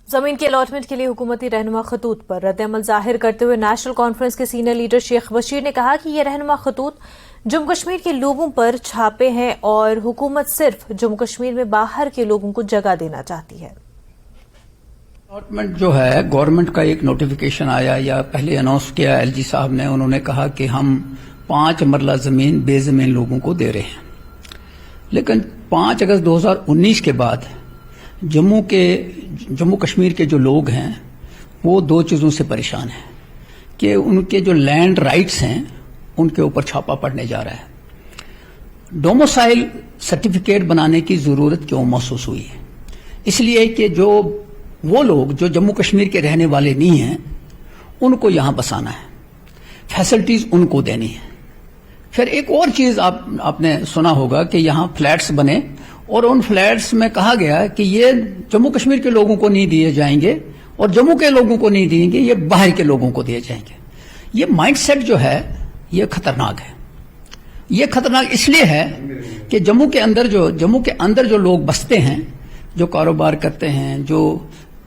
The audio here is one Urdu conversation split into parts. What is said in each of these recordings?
زمین کے الاٹمنٹ کے لیے حکومتی رہنما خطوط پر رد عمل ظاہر کرتے ہوئے نیشنل کانفرنس کے سینئر لیڈر شیخ بشیر نے کہا کہ یہ رہنما خطوط جموں کشمیر کے لوگوں پر چھاپے ہیں اور حکومت صرف جموں کشمیر میں باہر کے لوگوں کو جگہ دینا چاہتی ہے۔ الاٹمنٹ جو ہے گورنمنٹ کا ایک نوٹیفیکیشن آیا یا پہلے اناؤنس کیا ایل جی صاحب نے، انہوں نے کہا کہ ہم 5 مرلہ زمین بے زمین لوگوں کو دے رہے ہیں، لیکن 5 اگست 2019 کے بعد جموں کشمیر کے جو لوگ ہیں وہ 2 چیزوں سے پریشان ہیں کہ ان کے جو لینڈ رائٹس ہیں ان کے اوپر چھاپا پڑنے جا رہا ہے۔ ڈوموسائل سرٹیفکیٹ بنانے کی ضرورت کیوں محسوس ہوئی ہے؟ اس لیے کہ وہ لوگ جو جموں کشمیر کے رہنے والے نہیں ہیں ان کو یہاں بسانا ہے، فیسلٹیز ان کو دینی ہے۔ پھر ایک اور چیز آپ نے سنا ہوگا کہ یہاں فلیٹس بنے اور ان فلیٹس میں کہا گیا کہ یہ جموں کشمیر کے لوگوں کو نہیں دیے جائیں گے اور جموں کے لوگوں کو نہیں دیں گے، یہ باہر کے لوگوں کو دیے جائیں گے۔ یہ مائنڈ سیٹ جو ہے یہ خطرناک ہے۔ یہ خطرناک اس لیے ہے کہ جموں کے اندر جو لوگ بستے ہیں، جو کاروبار کرتے ہیں، جو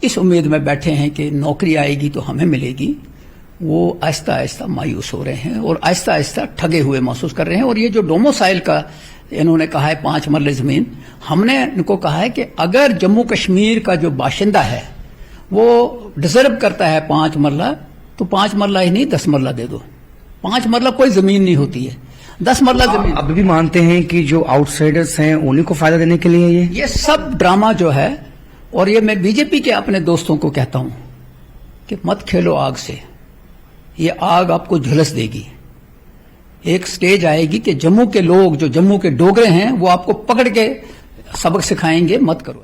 اس امید میں بیٹھے ہیں کہ نوکری آئے گی تو ہمیں ملے گی، وہ آہستہ آہستہ مایوس ہو رہے ہیں اور آہستہ آہستہ ٹھگے ہوئے محسوس کر رہے ہیں۔ اور یہ جو ڈوموسائل کا انہوں نے کہا ہے 5 مرلے زمین، ہم نے ان کو کہا ہے کہ اگر جموں کشمیر کا جو باشندہ ہے وہ ڈیزرو کرتا ہے 5 مرلہ تو 5 مرلہ ہی نہیں 10 مرلہ دے دو۔ 5 مرلہ کوئی زمین نہیں ہوتی ہے، 10 مرلہ زمین۔ اب بھی مانتے ہیں کہ جو آؤٹ سائڈرز ہیں انہیں کو فائدہ دینے کے لیے یہ سب ڈرامہ جو ہے، اور یہ میں بی جے پی کے اپنے دوستوں کو کہتا ہوں کہ مت کھیلو آگ سے، یہ آگ آپ کو جھلس دے گی۔ ایک سٹیج آئے گی کہ جموں کے لوگ جو جموں کے ڈوگرے ہیں وہ آپ کو پکڑ کے سبق سکھائیں گے، مت کرو۔